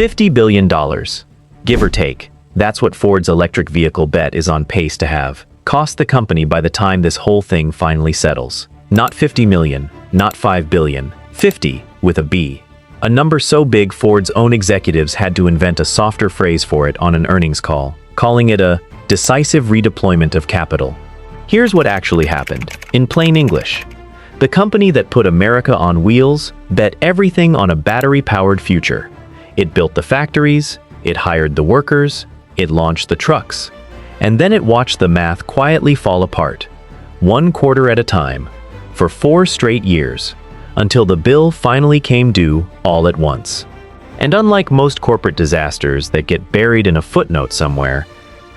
$50 billion. Give or take, that's what Ford's electric vehicle bet is on pace to have cost the company by the time this whole thing finally settles. Not 50 million, not 5 billion, 50 with a B. A number so big Ford's own executives had to invent a softer phrase for it on an earnings call, calling it a decisive redeployment of capital. Here's what actually happened, in plain English. The company that put America on wheels bet everything on a battery-powered future. It built the factories, it hired the workers, it launched the trucks, and then it watched the math quietly fall apart, one quarter at a time, for 4 straight years, until the bill finally came due all at once. And unlike most corporate disasters that get buried in a footnote somewhere,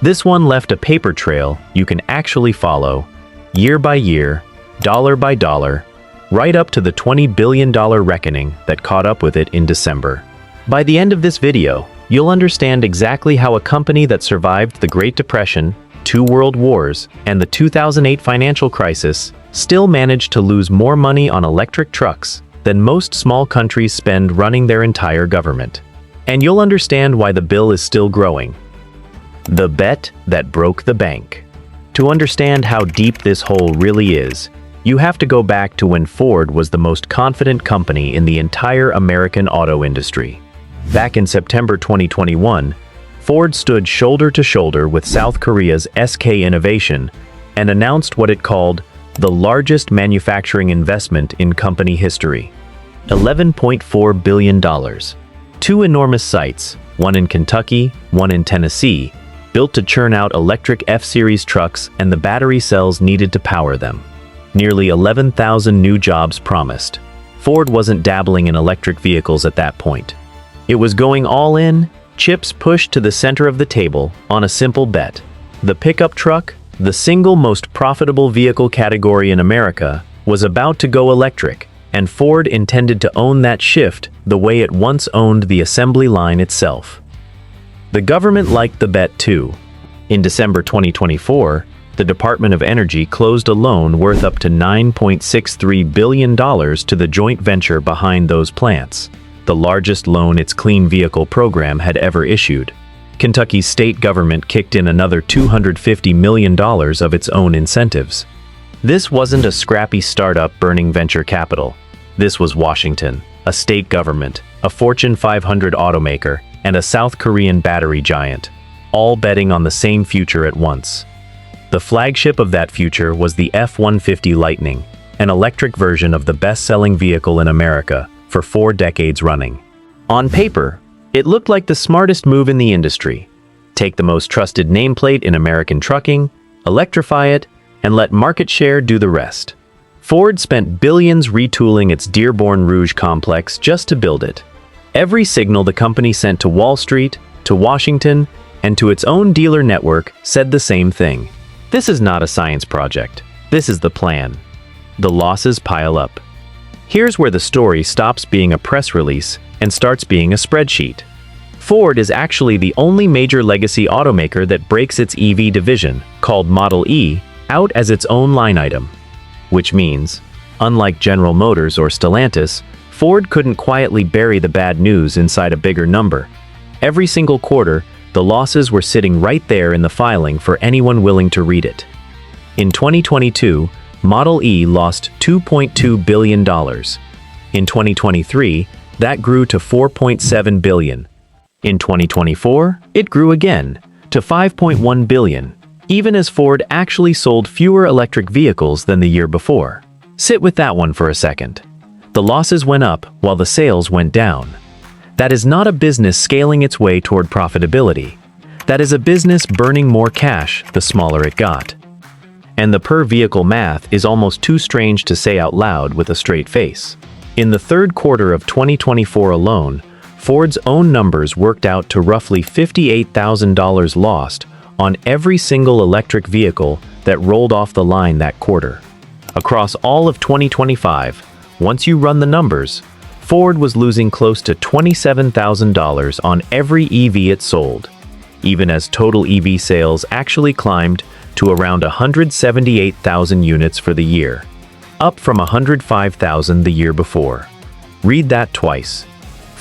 this one left a paper trail you can actually follow, year by year, dollar by dollar, right up to the $20 billion reckoning that caught up with it in December. By the end of this video, you'll understand exactly how a company that survived the Great Depression, 2 world wars, and the 2008 financial crisis still managed to lose more money on electric trucks than most small countries spend running their entire government. And you'll understand why the bill is still growing. The bet that broke the bank. To understand how deep this hole really is, you have to go back to when Ford was the most confident company in the entire American auto industry. Back in September 2021, Ford stood shoulder to shoulder with South Korea's SK Innovation and announced what it called the largest manufacturing investment in company history. $11.4 billion. 2 enormous sites, one in Kentucky, one in Tennessee, built to churn out electric F-Series trucks and the battery cells needed to power them. Nearly 11,000 new jobs promised. Ford wasn't dabbling in electric vehicles at that point. It was going all in, chips pushed to the center of the table on a simple bet. The pickup truck, the single most profitable vehicle category in America, was about to go electric, and Ford intended to own that shift the way it once owned the assembly line itself. The government liked the bet too. In December 2024, the Department of Energy closed a loan worth up to $9.63 billion to the joint venture behind those plants, the largest loan its clean vehicle program had ever issued. Kentucky's state government kicked in another $250 million of its own incentives. This wasn't a scrappy startup burning venture capital. This was Washington, a state government, a Fortune 500 automaker, and a South Korean battery giant, all betting on the same future at once. The flagship of that future was the F-150 Lightning, an electric version of the best-selling vehicle in America for 4 decades running. On paper, it looked like the smartest move in the industry. Take the most trusted nameplate in American trucking, electrify it, and let market share do the rest. Ford spent billions retooling its Dearborn Rouge complex just to build it. Every signal the company sent to Wall Street, to Washington, and to its own dealer network said the same thing. This is not a science project. This is the plan. The losses pile up. Here's where the story stops being a press release and starts being a spreadsheet. Ford is actually the only major legacy automaker that breaks its EV division, called Model E, out as its own line item. Which means, unlike General Motors or Stellantis, Ford couldn't quietly bury the bad news inside a bigger number. Every single quarter, the losses were sitting right there in the filing for anyone willing to read it. In 2022, Model E lost $2.2 billion. In 2023, that grew to $4.7 billion. In 2024, it grew again to $5.1 billion, even as Ford actually sold fewer electric vehicles than the year before. Sit with that one for a second. The losses went up while the sales went down. That is not a business scaling its way toward profitability. That is a business burning more cash the smaller it got. And the per-vehicle math is almost too strange to say out loud with a straight face. In the third quarter of 2024 alone, Ford's own numbers worked out to roughly $58,000 lost on every single electric vehicle that rolled off the line that quarter. Across all of 2025, once you run the numbers, Ford was losing close to $27,000 on every EV it sold, even as total EV sales actually climbed to around 178,000 units for the year, up from 105,000 the year before. Read that twice.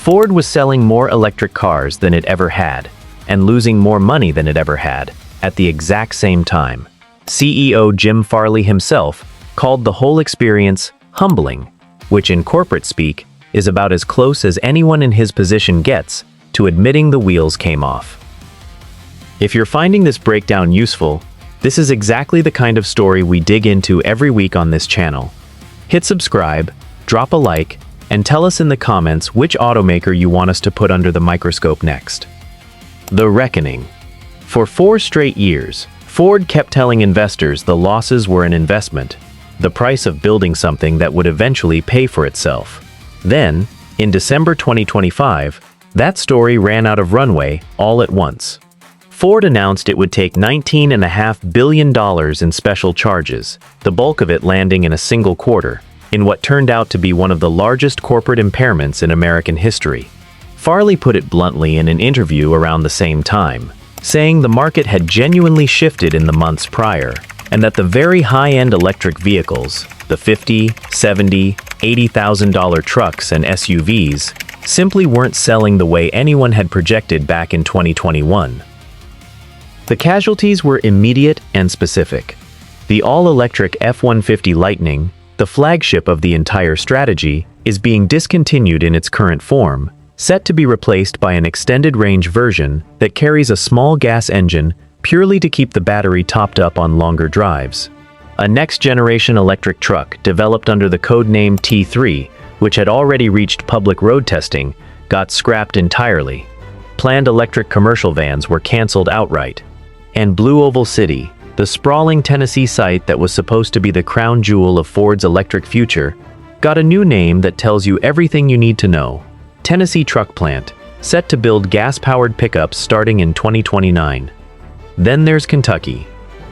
Ford was selling more electric cars than it ever had, and losing more money than it ever had, at the exact same time. CEO Jim Farley himself called the whole experience humbling, which in corporate speak is about as close as anyone in his position gets to admitting the wheels came off. If you're finding this breakdown useful, this is exactly the kind of story we dig into every week on this channel. Hit subscribe, drop a like, and tell us in the comments which automaker you want us to put under the microscope next. The reckoning. For 4 straight years, Ford kept telling investors the losses were an investment, the price of building something that would eventually pay for itself. Then, in December 2025, that story ran out of runway all at once. Ford announced it would take $19.5 billion in special charges, the bulk of it landing in a single quarter, in what turned out to be one of the largest corporate impairments in American history. Farley put it bluntly in an interview around the same time, saying the market had genuinely shifted in the months prior, and that the very high-end electric vehicles, the $50,000, $70,000, $80,000 trucks and SUVs, simply weren't selling the way anyone had projected back in 2021. The casualties were immediate and specific. The all-electric F-150 Lightning, the flagship of the entire strategy, is being discontinued in its current form, set to be replaced by an extended-range version that carries a small gas engine purely to keep the battery topped up on longer drives. A next-generation electric truck developed under the codename T3, which had already reached public road testing, got scrapped entirely. Planned electric commercial vans were canceled outright. And Blue Oval City, the sprawling Tennessee site that was supposed to be the crown jewel of Ford's electric future, got a new name that tells you everything you need to know. Tennessee Truck Plant, set to build gas-powered pickups starting in 2029. Then there's Kentucky.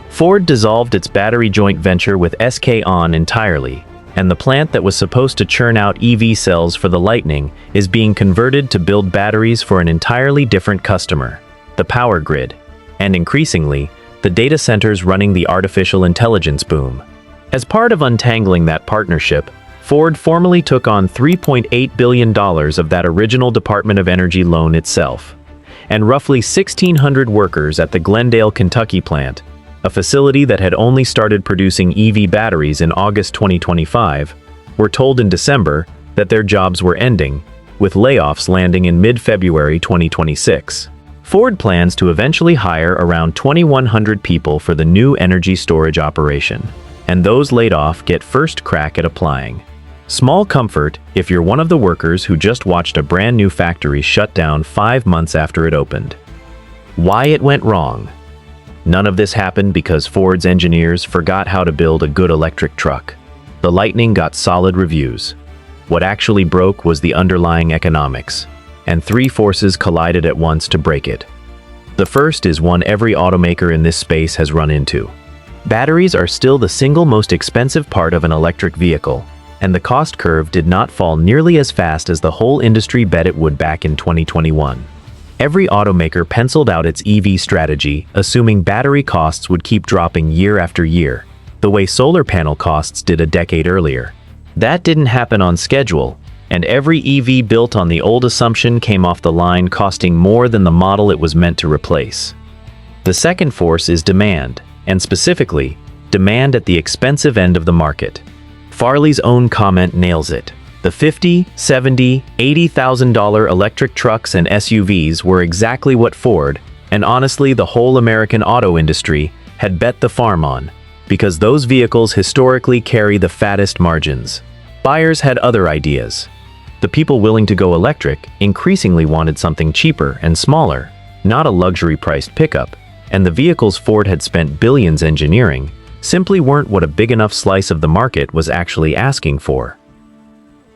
Ford dissolved its battery joint venture with SK On entirely, and the plant that was supposed to churn out EV cells for the Lightning is being converted to build batteries for an entirely different customer, the power grid, and increasingly, the data centers running the artificial intelligence boom. As part of untangling that partnership, Ford formally took on $3.8 billion of that original Department of Energy loan itself, and roughly 1,600 workers at the Glendale, Kentucky plant, a facility that had only started producing EV batteries in August 2025, were told in December that their jobs were ending, with layoffs landing in mid-February 2026. Ford plans to eventually hire around 2,100 people for the new energy storage operation, and those laid off get first crack at applying. Small comfort if you're one of the workers who just watched a brand new factory shut down 5 months after it opened. Why it went wrong? None of this happened because Ford's engineers forgot how to build a good electric truck. The Lightning got solid reviews. What actually broke was the underlying economics, and 3 forces collided at once to break it. The first is one every automaker in this space has run into. Batteries are still the single most expensive part of an electric vehicle, and the cost curve did not fall nearly as fast as the whole industry bet it would back in 2021. Every automaker penciled out its EV strategy, assuming battery costs would keep dropping year after year, the way solar panel costs did a decade earlier. That didn't happen on schedule, and every EV built on the old assumption came off the line costing more than the model it was meant to replace. The second force is demand, and specifically, demand at the expensive end of the market. Farley's own comment nails it. The $50,000, $70,000, $80,000 electric trucks and SUVs were exactly what Ford, and honestly the whole American auto industry, had bet the farm on, because those vehicles historically carry the fattest margins. Buyers had other ideas. The people willing to go electric increasingly wanted something cheaper and smaller, not a luxury-priced pickup, and the vehicles Ford had spent billions engineering simply weren't what a big enough slice of the market was actually asking for.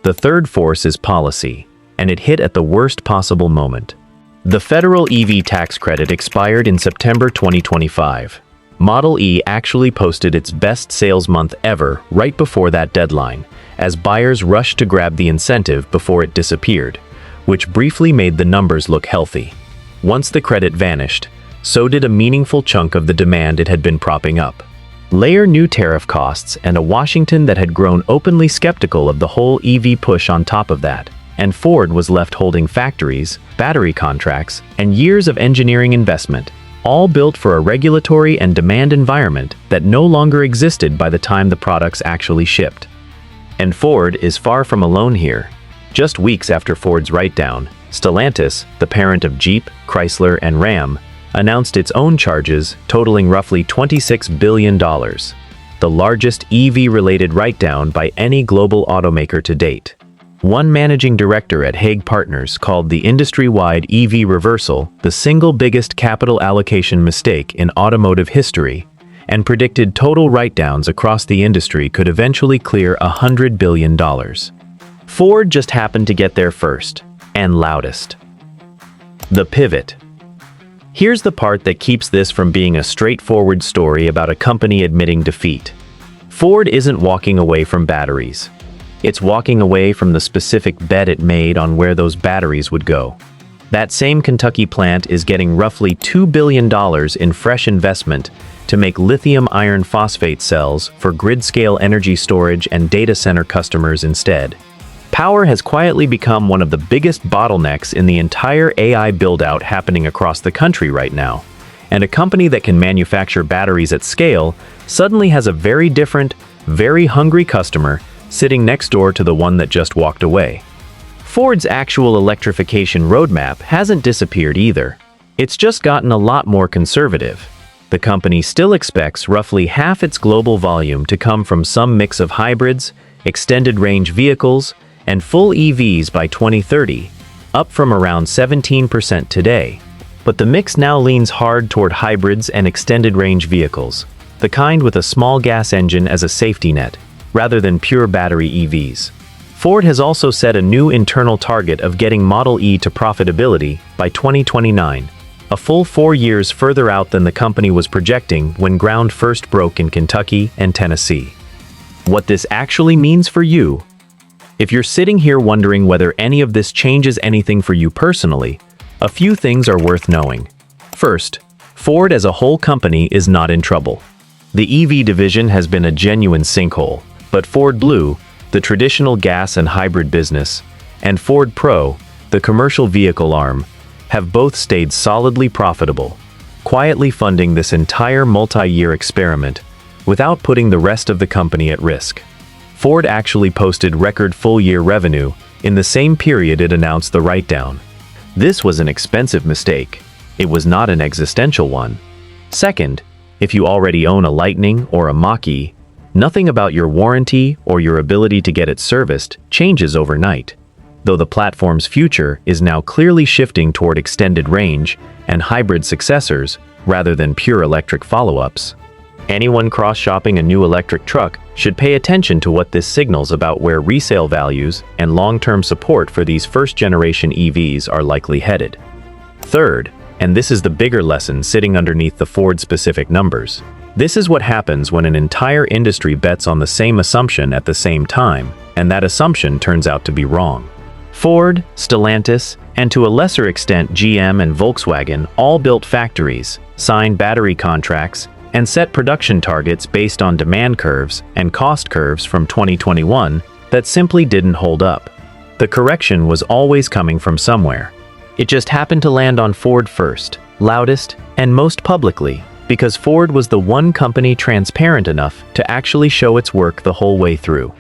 The third force is policy, and it hit at the worst possible moment. The federal EV tax credit expired in September 2025. Model E actually posted its best sales month ever right before that deadline, as buyers rushed to grab the incentive before it disappeared, which briefly made the numbers look healthy. Once the credit vanished, so did a meaningful chunk of the demand it had been propping up. Layer new tariff costs and a Washington that had grown openly skeptical of the whole EV push on top of that, and Ford was left holding factories, battery contracts, and years of engineering investment, all built for a regulatory and demand environment that no longer existed by the time the products actually shipped. And Ford is far from alone here. Just weeks after Ford's write-down, Stellantis, the parent of Jeep, Chrysler, and Ram, announced its own charges totaling roughly $26 billion, the largest EV-related write-down by any global automaker to date. One managing director at Hague Partners called the industry-wide EV reversal the single biggest capital allocation mistake in automotive history, and predicted total write-downs across the industry could eventually clear $100 billion. Ford just happened to get there first, and loudest. The pivot. Here's the part that keeps this from being a straightforward story about a company admitting defeat. Ford isn't walking away from batteries. It's walking away from the specific bet it made on where those batteries would go. That same Kentucky plant is getting roughly $2 billion in fresh investment to make lithium iron phosphate cells for grid-scale energy storage and data center customers instead. Power has quietly become one of the biggest bottlenecks in the entire AI build-out happening across the country right now, and a company that can manufacture batteries at scale suddenly has a very different, very hungry customer sitting next door to the one that just walked away. Ford's actual electrification roadmap hasn't disappeared either. It's just gotten a lot more conservative. The company still expects roughly half its global volume to come from some mix of hybrids, extended-range vehicles, and full EVs by 2030, up from around 17% today. But the mix now leans hard toward hybrids and extended-range vehicles, the kind with a small gas engine as a safety net, rather than pure battery EVs. Ford has also set a new internal target of getting Model E to profitability by 2029, a full 4 years further out than the company was projecting when ground first broke in Kentucky and Tennessee. What this actually means for you. If you're sitting here wondering whether any of this changes anything for you personally, a few things are worth knowing. First, Ford as a whole company is not in trouble. The EV division has been a genuine sinkhole, but Ford Blue, the traditional gas and hybrid business, and Ford Pro, the commercial vehicle arm, have both stayed solidly profitable, quietly funding this entire multi-year experiment without putting the rest of the company at risk. Ford actually posted record full-year revenue in the same period it announced the write-down. This was an expensive mistake. It was not an existential one. Second, if you already own a Lightning or a Mach-E, nothing about your warranty or your ability to get it serviced changes overnight, though the platform's future is now clearly shifting toward extended range and hybrid successors rather than pure electric follow-ups. Anyone cross-shopping a new electric truck should pay attention to what this signals about where resale values and long-term support for these first-generation EVs are likely headed. Third, and this is the bigger lesson sitting underneath the Ford-specific numbers, this is what happens when an entire industry bets on the same assumption at the same time, and that assumption turns out to be wrong. Ford, Stellantis, and to a lesser extent GM and Volkswagen all built factories, signed battery contracts, and set production targets based on demand curves and cost curves from 2021 that simply didn't hold up. The correction was always coming from somewhere. It just happened to land on Ford first, loudest, and most publicly, because Ford was the one company transparent enough to actually show its work the whole way through.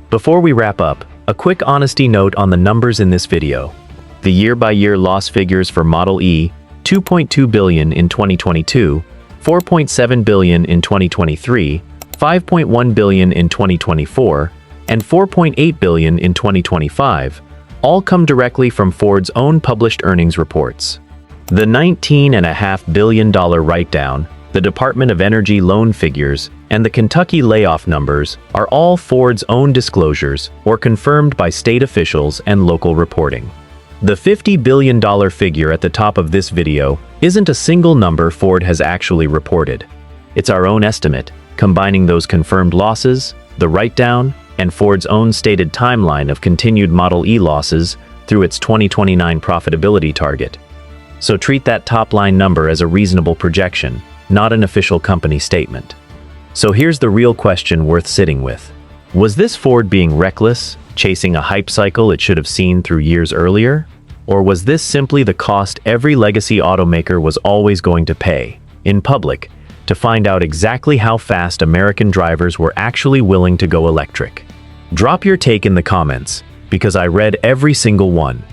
Before we wrap up, a quick honesty note on the numbers in this video. The year-by-year loss figures for Model E, $2.2 billion in 2022, $4.7 billion in 2023, $5.1 billion in 2024, and $4.8 billion in 2025, all come directly from Ford's own published earnings reports. The $19.5 billion write-down, the Department of Energy loan figures, and the Kentucky layoff numbers are all Ford's own disclosures or confirmed by state officials and local reporting. The $50 billion figure at the top of this video isn't a single number Ford has actually reported. It's our own estimate, combining those confirmed losses, the write-down, and Ford's own stated timeline of continued Model E losses through its 2029 profitability target. So treat that top-line number as a reasonable projection, not an official company statement. So here's the real question worth sitting with. Was this Ford being reckless, chasing a hype cycle it should have seen through years earlier? Or was this simply the cost every legacy automaker was always going to pay, in public, to find out exactly how fast American drivers were actually willing to go electric? Drop your take in the comments, because I read every single one.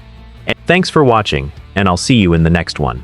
And thanks for watching, and I'll see you in the next one.